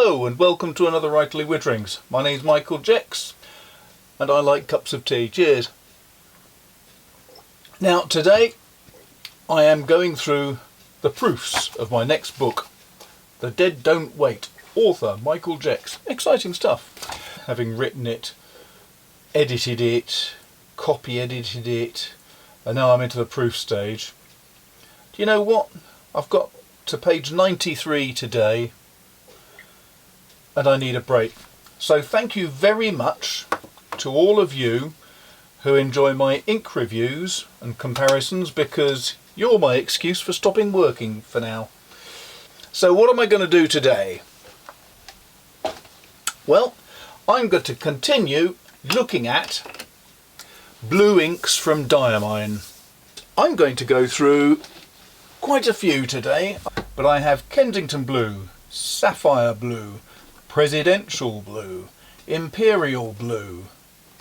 Hello and welcome to another Writerly Witterings. My name's Michael Jex and I like cups of tea. Cheers. Now today I am going through the proofs of my next book, The Dead Don't Wait. Author Michael Jex. Exciting stuff. Having written it, edited it, copy edited it, and now I'm into the proof stage. Do you know what? I've got to page 93 today and I need a break. So thank you very much to all of you who enjoy my ink reviews and comparisons, because you're my excuse for stopping working for now. So what am I going to do today? Well, I'm going to continue looking at blue inks from Diamine. I'm going to go through quite a few today, but I have Kensington Blue, Sapphire Blue, Presidential Blue, Imperial Blue,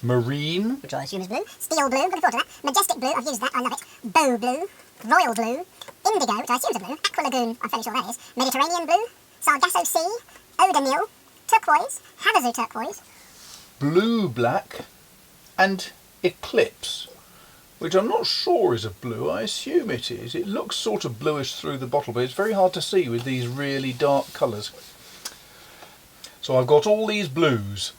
Marine, which I assume is blue, Steel Blue, looking forward to that, Majestic Blue, I've used that, I love it, Bow Blue, Royal Blue, Indigo, which I assume is a blue, Aqua Lagoon, I'm fairly sure that is, Mediterranean Blue, Sargasso Sea, Odamil, Turquoise, Havasu Turquoise, Blue Black and Eclipse, which I'm not sure is a blue. I assume it is. It looks sort of bluish through the bottle, but it's very hard to see with these really dark colours. So I've got all these blues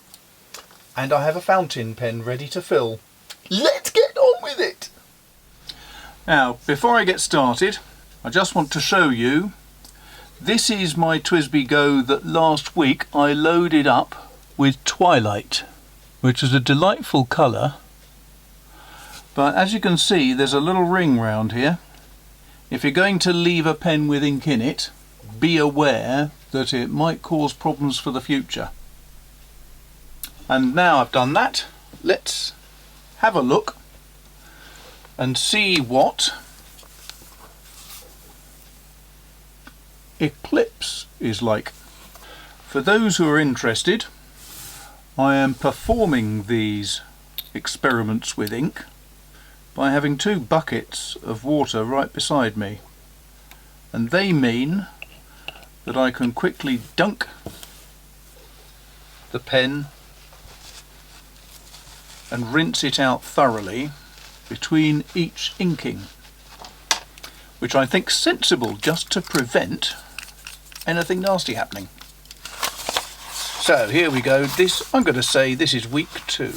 and I have a fountain pen ready to fill. Let's get on with it! Now, before I get started, I just want to show you, this is my TWSBI Go that last week I loaded up with Twilight, which is a delightful colour, but as you can see there's a little ring round here. If you're going to leave a pen with ink in it, be aware that it might cause problems for the future. And now I've done that, let's have a look and see what Eclipse is like. For those who are interested, I am performing these experiments with ink by having two buckets of water right beside me, and they mean that I can quickly dunk the pen and rinse it out thoroughly between each inking, which I think sensible just to prevent anything nasty happening. So here we go. This, I'm going to say this is week 2.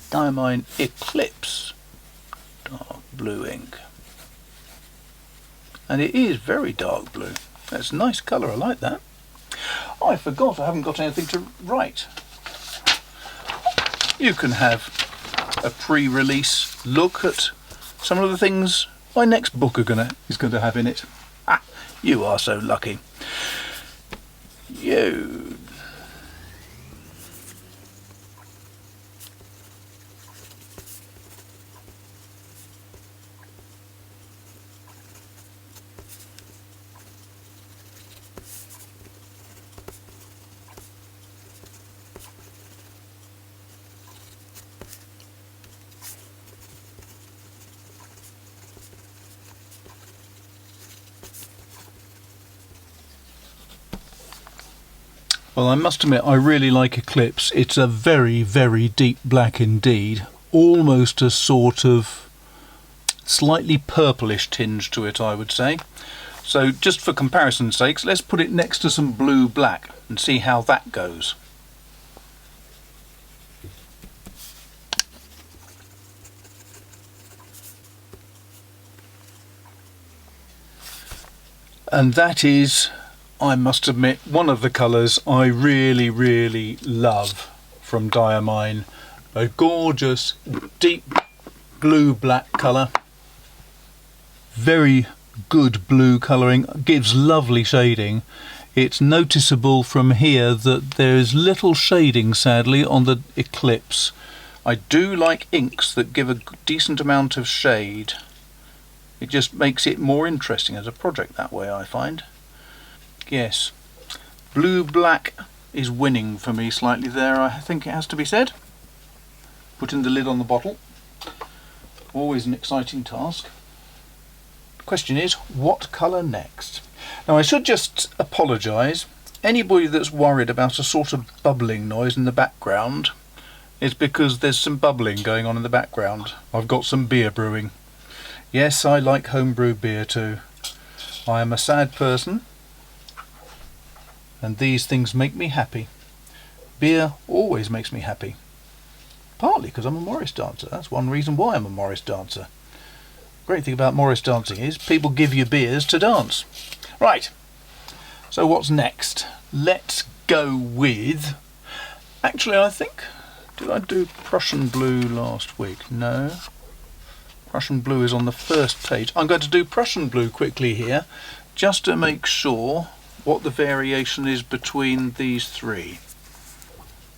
Diamine Eclipse dark blue ink, and it is very dark blue. That's a nice colour, I like that. Oh, I forgot I haven't got anything to write. You can have a pre-release look at some of the things my next book is going to have in it. Ah, you are so lucky. You. Well, I must admit I really like Eclipse. It's a very, very deep black indeed. Almost a sort of slightly purplish tinge to it, I would say. So just for comparison's sakes, let's put it next to some blue black and see how that goes. And that is, I must admit, one of the colours I really, really love from Diamine. A gorgeous deep blue-black colour. Very good blue colouring, gives lovely shading. It's noticeable from here that there is little shading, sadly, on the Eclipse. I do like inks that give a decent amount of shade. It just makes it more interesting as a project that way, I find. Yes, blue-black is winning for me slightly there, I think it has to be said. Putting the lid on the bottle. Always an exciting task. The question is, what colour next? Now I should just apologise. Anybody that's worried about a sort of bubbling noise in the background, it's because there's some bubbling going on in the background. I've got some beer brewing. Yes, I like homebrew beer too. I am a sad person, and these things make me happy. Beer always makes me happy. Partly because I'm a Morris dancer. That's one reason why I'm a Morris dancer. Great thing about Morris dancing is people give you beers to dance. Right, so what's next? Let's go with... Actually, I think... Did I do Prussian blue last week? No. Prussian blue is on the first page. I'm going to do Prussian blue quickly here, just to make sure what the variation is between these three.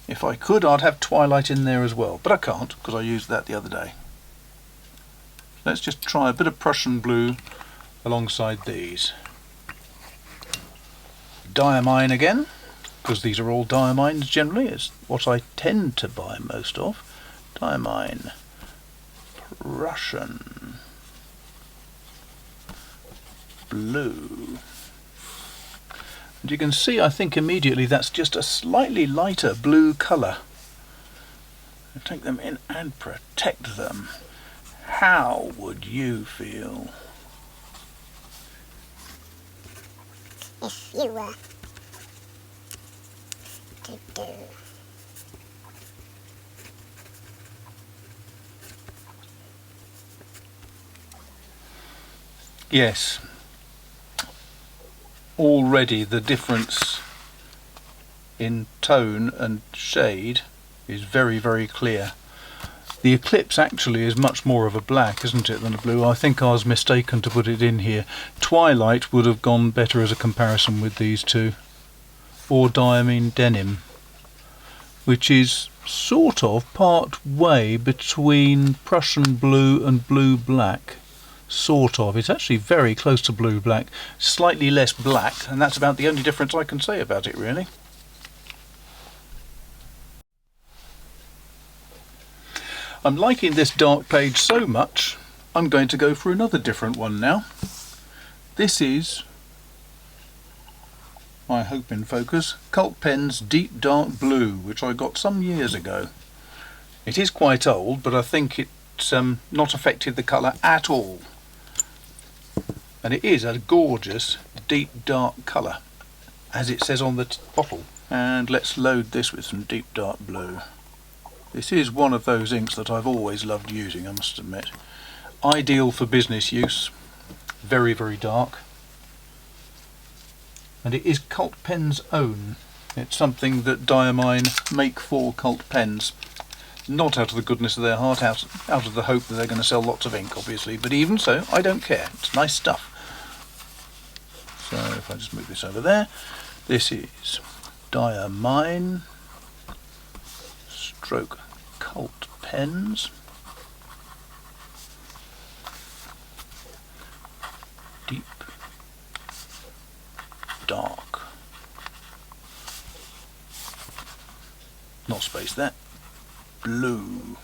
If I could, I'd have Twilight in there as well, but I can't because I used that the other day. Let's just try a bit of Prussian blue alongside these. Diamine again, because these are all diamines generally. It's what I tend to buy most of. Diamine. Prussian blue. And you can see, I think immediately, that's just a slightly lighter blue colour. Take them in and protect them. How would you feel if you were to do Yes, already the difference in tone and shade is very, very clear. The Eclipse actually is much more of a black, isn't it, than a blue? I think I was mistaken to put it in here. Twilight would have gone better as a comparison with these two. Or Diamine Denim, which is sort of part way between Prussian blue and blue black. Sort of. It's actually very close to blue black, slightly less black, and that's about the only difference I can say about it, really. I'm liking this dark page so much, I'm going to go for another different one now. This is, I hope in focus, Cult Pen's Deep Dark Blue, which I got some years ago. It is quite old, but I think it's not affected the colour at all. And it is a gorgeous deep dark colour, as it says on the bottle. And let's load this with some deep dark blue. This is one of those inks that I've always loved using, I must admit. Ideal for business use. Very, very dark. And it is Cult Pen's own. It's something that Diamine make for Cult Pens. Not out of the goodness of their heart, out of the hope that they're going to sell lots of ink, obviously. But even so, I don't care. It's nice stuff. So if I just move this over there, this is Diamine stroke Cult Pens. Deep dark. Not space there. Blue.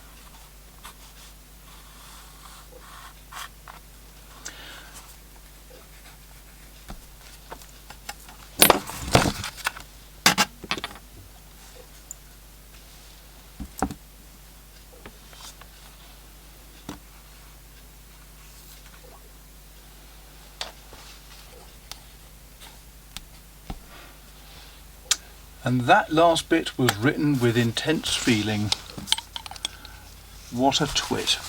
And that last bit was written with intense feeling. What a twit.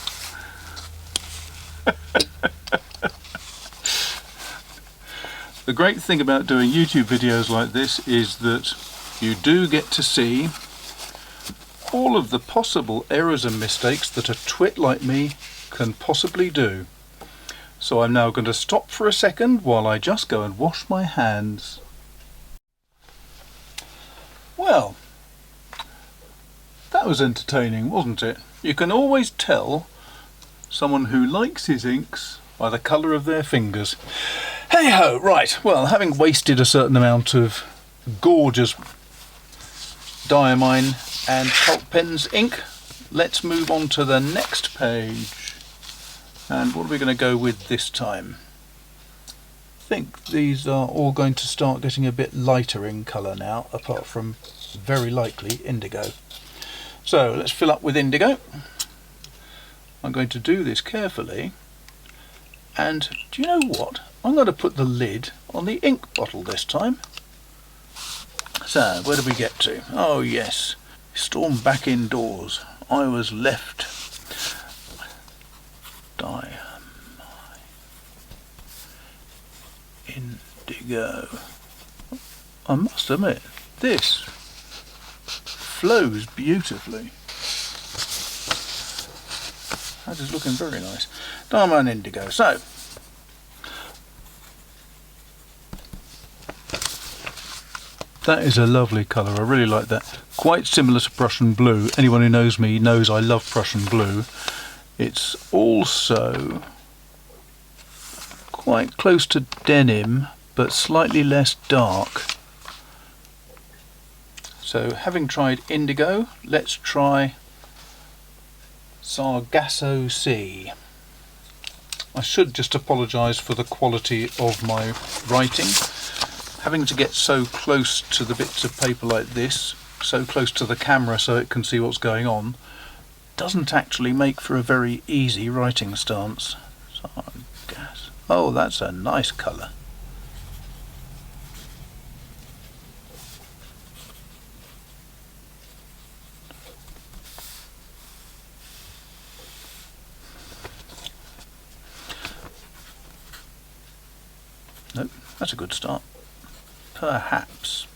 The great thing about doing YouTube videos like this is that you do get to see all of the possible errors and mistakes that a twit like me can possibly do. So I'm now going to stop for a second while I just go and wash my hands. Well, that was entertaining, wasn't it? You can always tell someone who likes his inks by the colour of their fingers. Hey ho, right, well, having wasted a certain amount of gorgeous Diamine and Cult Pen's ink, let's move on to the next page. And what are we going to go with this time? I think these are all going to start getting a bit lighter in colour now, apart from very likely indigo. So let's fill up with indigo. I'm going to do this carefully, and do you know what? I'm going to put the lid on the ink bottle this time. So where did we get to? Oh yes, stormed back indoors. I was left. Diamine Indigo. I must admit, this flows beautifully. That is looking very nice. Diamine Indigo. So, that is a lovely colour. I really like that. Quite similar to Prussian blue. Anyone who knows me knows I love Prussian blue. It's also quite close to denim, but slightly less dark. So having tried indigo, let's try Sargasso Sea. I should just apologise for the quality of my writing. Having to get so close to the bits of paper like this, so close to the camera so it can see what's going on, doesn't actually make for a very easy writing stance. Oh, that's a nice colour. Nope, that's a good start. Perhaps.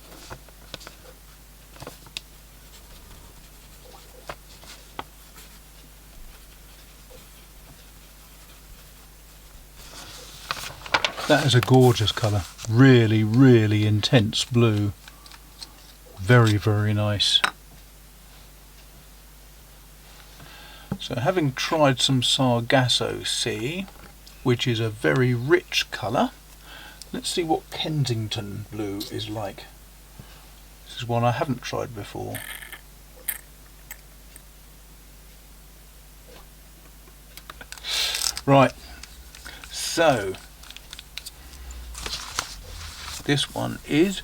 That is a gorgeous colour. Really, really intense blue. Very, very nice. So having tried some Sargasso Sea, which is a very rich colour, let's see what Kensington blue is like. This is one I haven't tried before. Right, so this one is,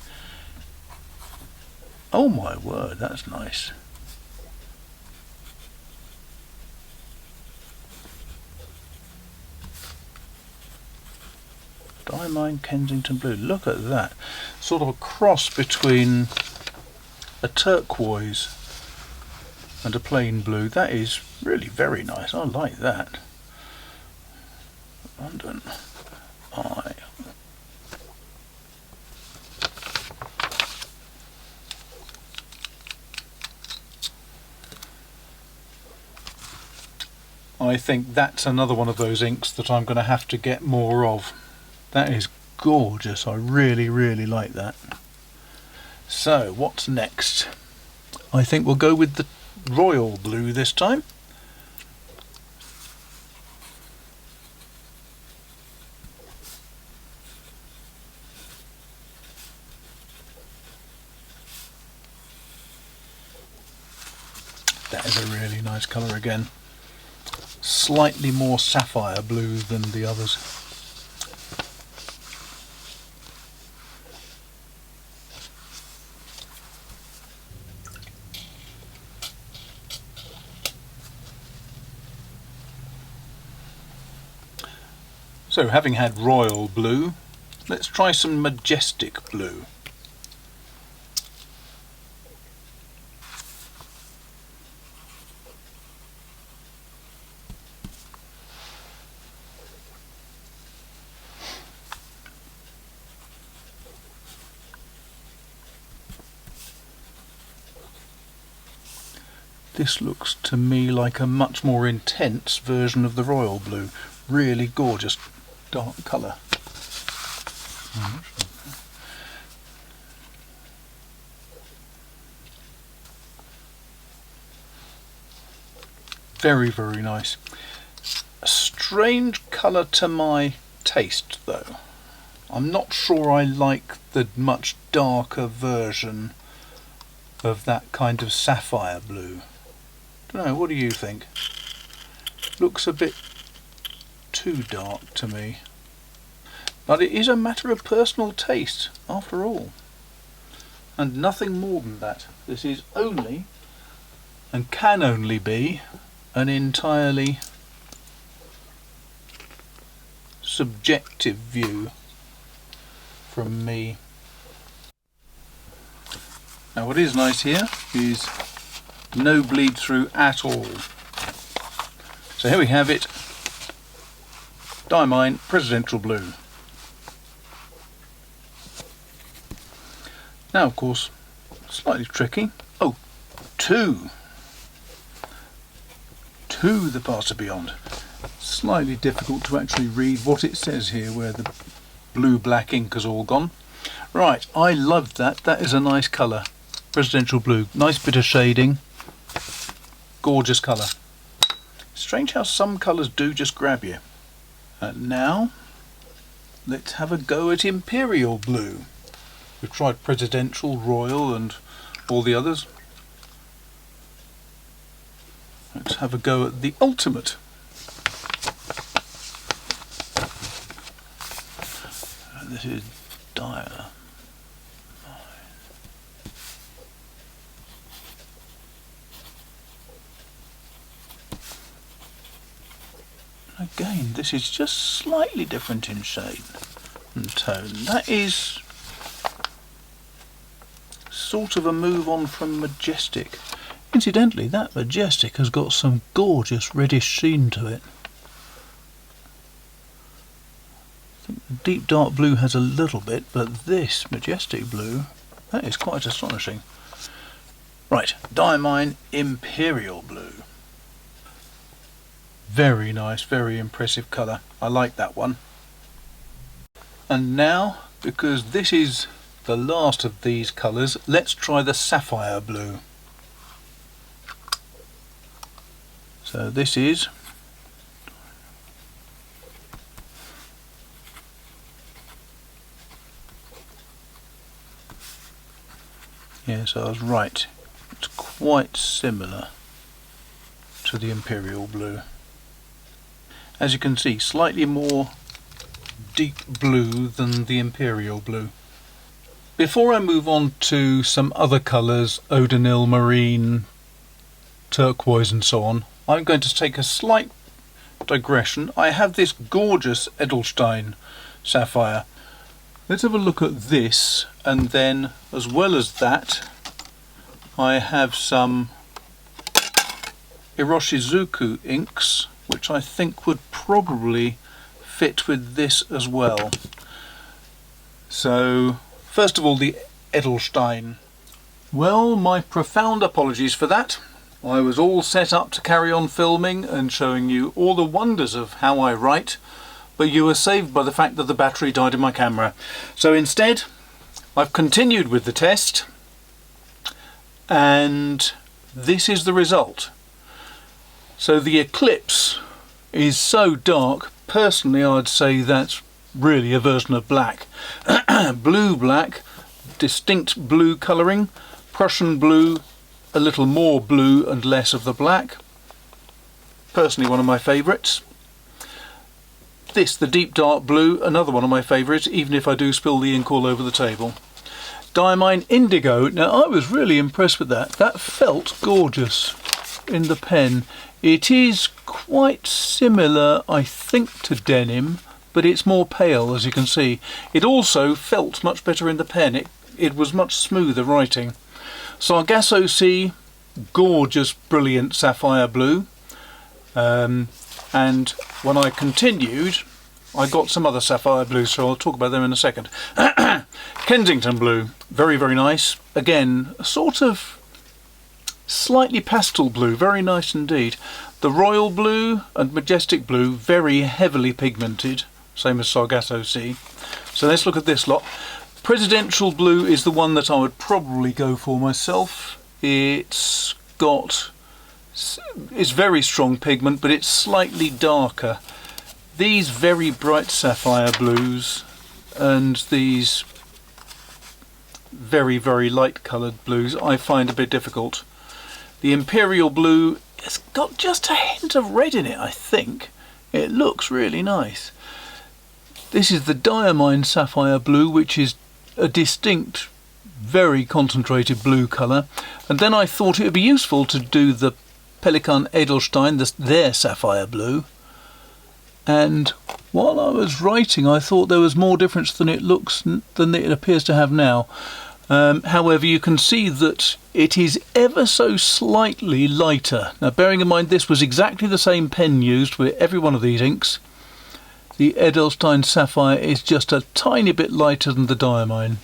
oh my word, that's nice. Diamine Kensington blue, look at that. Sort of a cross between a turquoise and a plain blue. That is really very nice. I like that. London Eye. I think that's another one of those inks that I'm going to have to get more of. That is gorgeous. I really, really like that. So, what's next? I think we'll go with the royal blue this time. That is a really nice colour again. Slightly more sapphire blue than the others. So having had royal blue, let's try some majestic blue. This looks to me like a much more intense version of the royal blue. Really gorgeous dark colour. Very, very nice. A strange colour to my taste though. I'm not sure I like the much darker version of that kind of sapphire blue. Don't know, what do you think? Looks a bit too dark to me. But it is a matter of personal taste, after all. And nothing more than that. This is only, and can only be, an entirely subjective view from me. Now what is nice here is no bleed through at all. So here we have it, Diamine Presidential Blue. Now of course, slightly tricky. Oh, two the Passer Beyond. Slightly difficult to actually read what it says here where the blue-black ink has all gone. Right, I loved that. That is a nice colour. Presidential Blue. Nice bit of shading. Gorgeous colour. Strange how some colours do just grab you. And now, let's have a go at Imperial Blue. We've tried Presidential, Royal and all the others. Let's have a go at the ultimate. This is Diamine. Again, this is just slightly different in shade and tone. That is sort of a move on from Majestic. Incidentally, that Majestic has got some gorgeous reddish sheen to it. I think the deep dark blue has a little bit, but this Majestic Blue, that is quite astonishing. Right, Diamine Imperial Blue. Very nice, very impressive colour. I like that one. And now, because this is the last of these colours, let's try the Sapphire Blue. So this is yes, I was right. It's quite similar to the Imperial Blue. As you can see, slightly more deep blue than the Imperial Blue. Before I move on to some other colours, Odonil, Marine, Turquoise and so on, I'm going to take a slight digression. I have this gorgeous Edelstein Sapphire. Let's have a look at this, and then as well as that I have some Iroshizuku inks, which I think would probably fit with this as well. So first of all, the Edelstein. Well, my profound apologies for that. I was all set up to carry on filming and showing you all the wonders of how I write, but you were saved by the fact that the battery died in my camera. So instead, I've continued with the test, and this is the result. So the Eclipse is so dark, personally I'd say that's really a version of black. Blue-black, distinct blue colouring, Prussian blue, a little more blue and less of the black. Personally one of my favourites. This, the deep dark blue, another one of my favourites, even if I do spill the ink all over the table. Diamine Indigo, now I was really impressed with that. That felt gorgeous in the pen. It is quite similar, I think, to denim, but it's more pale, as you can see. It also felt much better in the pen. It was much smoother writing. Sargasso Sea, gorgeous, brilliant sapphire blue. And when I continued, I got some other sapphire blues, so I'll talk about them in a second. Kensington blue, very, very nice. Again, a sort of slightly pastel blue, very nice indeed. The Royal Blue and Majestic Blue, very heavily pigmented, same as Sargasso Sea. So let's look at this lot. Presidential Blue is the one that I would probably go for myself. It's very strong pigment, but it's slightly darker. These very bright sapphire blues and these very, very light coloured blues I find a bit difficult. The Imperial Blue has got just a hint of red in it, I think. It looks really nice. This is the Diamine Sapphire blue, which is a distinct, very concentrated blue colour. And then I thought it would be useful to do the Pelikan Edelstein, their sapphire blue. And while I was writing, I thought there was more difference than it appears to have now. However, you can see that it is ever so slightly lighter. Now, bearing in mind this was exactly the same pen used with every one of these inks, the Edelstein Sapphire is just a tiny bit lighter than the Diamine.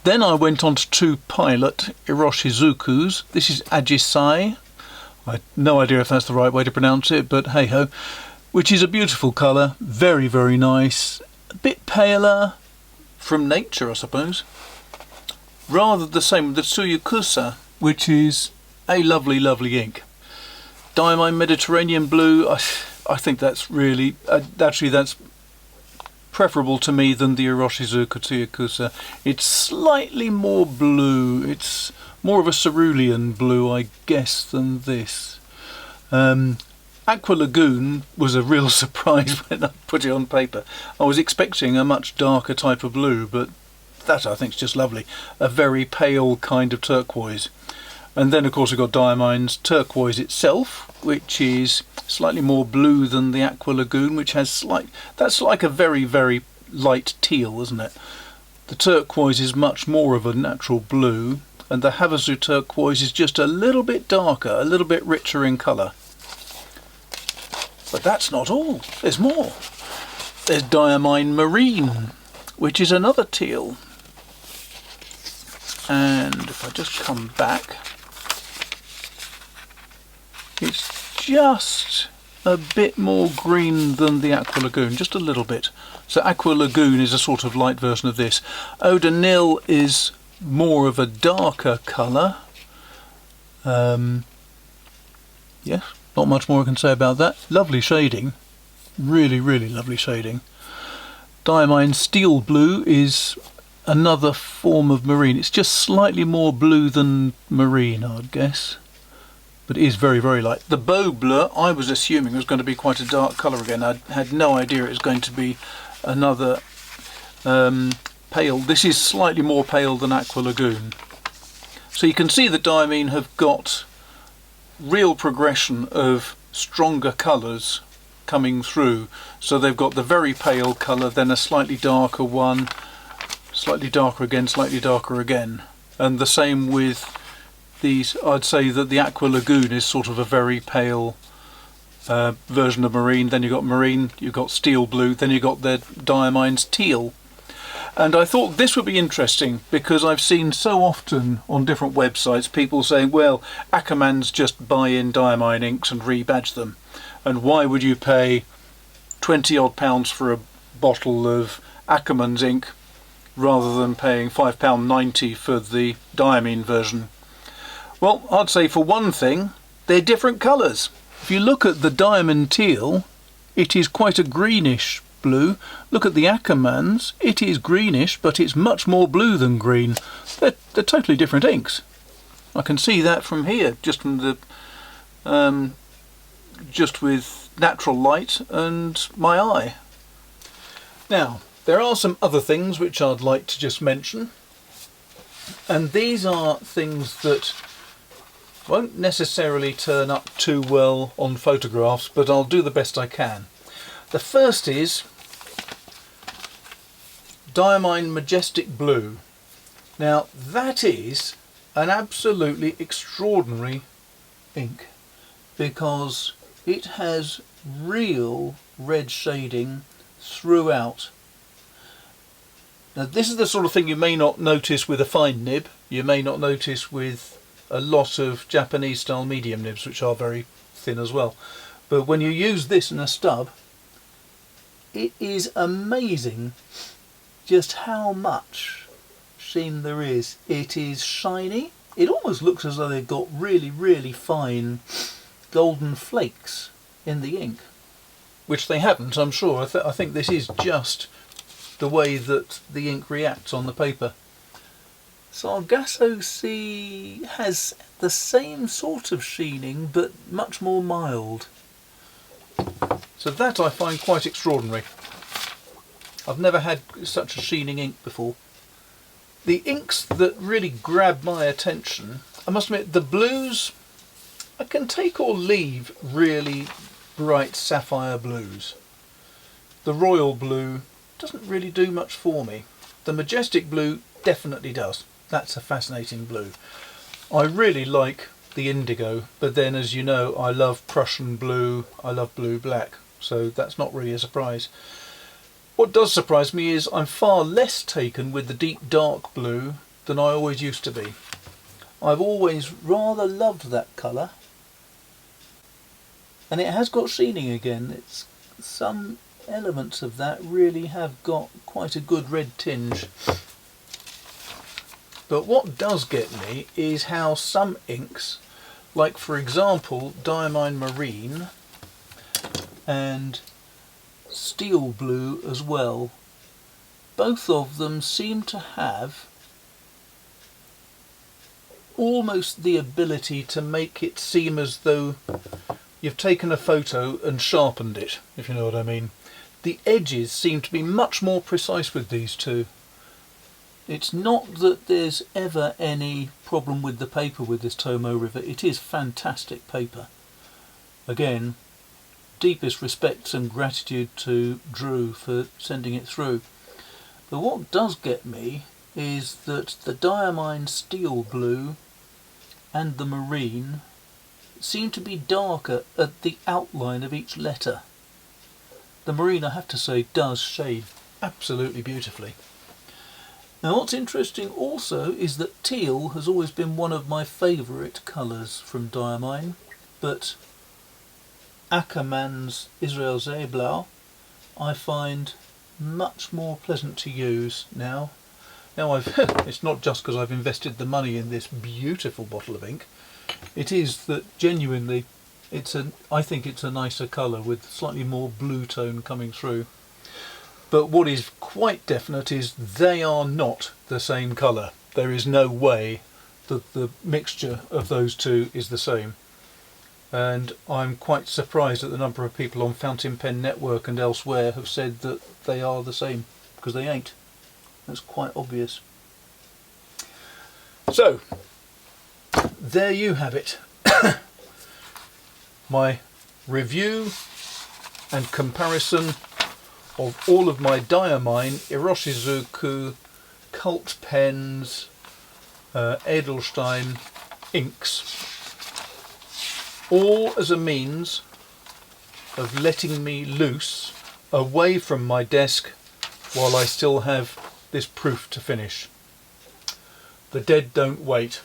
Then I went on to two Pilot Iroshizukus. This is Ajisai. I have no idea if that's the right way to pronounce it, but hey ho. Which is a beautiful colour, very, very nice. A bit paler from nature, I suppose. Rather the same with the Tsuyukusa, which is a lovely, lovely ink. Diamine Mediterranean blue, I think that's really, actually that's preferable to me than the Iroshizuku Tsuyukusa. It's slightly more blue, it's more of a cerulean blue, I guess, than this. Aqua Lagoon was a real surprise when I put it on paper. I was expecting a much darker type of blue, but that I think is just lovely. A very pale kind of turquoise. And then of course we've got Diamine's turquoise itself, which is slightly more blue than the Aqua Lagoon, which has that's like a very, very light teal, isn't it? The turquoise is much more of a natural blue, and the Havasu turquoise is just a little bit darker, a little bit richer in colour. But that's not all, there's more. There's Diamine Marine, which is another teal. And if I just come back, it's just a bit more green than the Aqua Lagoon, just a little bit. So Aqua Lagoon is a sort of light version of this. Eau de Nil is more of a darker colour. Yes, not much more I can say about that. Lovely shading, really, really lovely shading. Diamine Steel Blue is another form of marine. It's just slightly more blue than marine, I'd guess. But it is very, very light. The Beau Bleu, I was assuming was going to be quite a dark colour again. I had no idea it was going to be another pale. This is slightly more pale than Aqua Lagoon. So you can see the Diamine have got real progression of stronger colours coming through. So they've got the very pale colour, then a slightly darker one, slightly darker again, slightly darker again. And the same with these. I'd say that the Aqua Lagoon is sort of a very pale version of marine. Then you've got marine, you've got steel blue, then you've got the Diamine's teal. And I thought this would be interesting because I've seen so often on different websites people saying, well, Ackermans just buy in Diamine inks and rebadge them. And why would you pay 20 odd pounds for a bottle of Ackermans ink rather than paying £5.90 for the Diamine version? Well, I'd say for one thing, they're different colours. If you look at the Diamond Teal, it is quite a greenish blue. Look at the Ackermans, it is greenish, but it's much more blue than green. They're totally different inks. I can see that from here, just from the just with natural light and my eye. Now, there are some other things which I'd like to just mention, and these are things that won't necessarily turn up too well on photographs, but I'll do the best I can. The first is Diamine Majestic Blue. Now that is an absolutely extraordinary ink because it has real red shading throughout. Now this is the sort of thing you may not notice with a fine nib, you may not notice with a lot of Japanese style medium nibs which are very thin as well. But when you use this in a stub, it is amazing just how much sheen there is. It is shiny. It almost looks as though they've got really, really fine golden flakes in the ink, which they haven't, I'm sure. I think this is just the way that the ink reacts on the paper. Sargasso Sea has the same sort of sheening, but much more mild. So that I find quite extraordinary. I've never had such a sheening ink before. The inks that really grab my attention, I must admit, the blues, I can take or leave really bright sapphire blues. The royal blue doesn't really do much for me. The Majestic blue definitely does. That's a fascinating blue. I really like the indigo, but then, as you know, I love Prussian blue, I love blue black, so that's not really a surprise. What does surprise me is I'm far less taken with the deep dark blue than I always used to be. I've always rather loved that colour, and it has got sheening again. It's some elements of that really have got quite a good red tinge. But what does get me is how some inks, like for example Diamine Marine and Steel Blue as well, both of them seem to have almost the ability to make it seem as though you've taken a photo and sharpened it, if you know what I mean. The edges seem to be much more precise with these two. It's not that there's ever any problem with the paper with this Tomo River. It is fantastic paper. Again, deepest respects and gratitude to Drew for sending it through. But what does get me is that the Diamine Steel Blue and the Marine seem to be darker at the outline of each letter. The Marine, I have to say, does shade absolutely beautifully. Now what's interesting also is that teal has always been one of my favourite colours from Diamine, but Ackermann's Israel Seeblau I find much more pleasant to use now. Now it's not just because I've invested the money in this beautiful bottle of ink. It is that genuinely I think it's a nicer colour with slightly more blue tone coming through. But what is quite definite is they are not the same colour. There is no way that the mixture of those two is the same. And I'm quite surprised at the number of people on Fountain Pen Network and elsewhere have said that they are the same, because they ain't. That's quite obvious. So, there you have it. My review and comparison of all of my Diamine, Iroshizuku, Cult Pens, Edelstein inks, all as a means of letting me loose away from my desk while I still have this proof to finish. The Dead Don't Wait.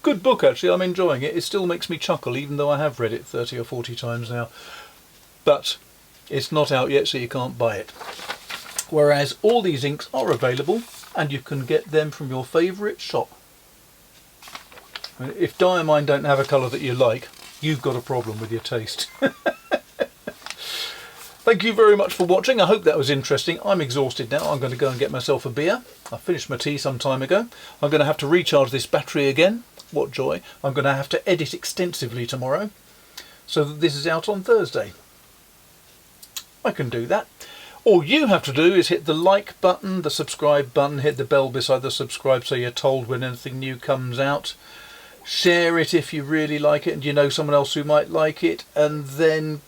Good book actually, I'm enjoying it. It still makes me chuckle even though I have read it 30 or 40 times now. But it's not out yet, so you can't buy it. Whereas all these inks are available and you can get them from your favourite shop. If Diamine don't have a colour that you like, you've got a problem with your taste. Thank you very much for watching. I hope that was interesting. I'm exhausted now. I'm going to go and get myself a beer. I finished my tea some time ago. I'm going to have to recharge this battery again. What joy. I'm going to have to edit extensively tomorrow, so that this is out on Thursday. I can do that. All you have to do is hit the like button, the subscribe button, hit the bell beside the subscribe so you're told when anything new comes out. Share it if you really like it and you know someone else who might like it, and then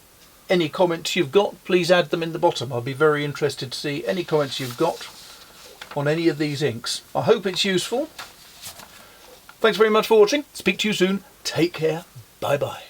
any comments you've got, please add them in the bottom. I'll be very interested to see any comments you've got on any of these inks. I hope it's useful. Thanks very much for watching. Speak to you soon. Take care. Bye bye.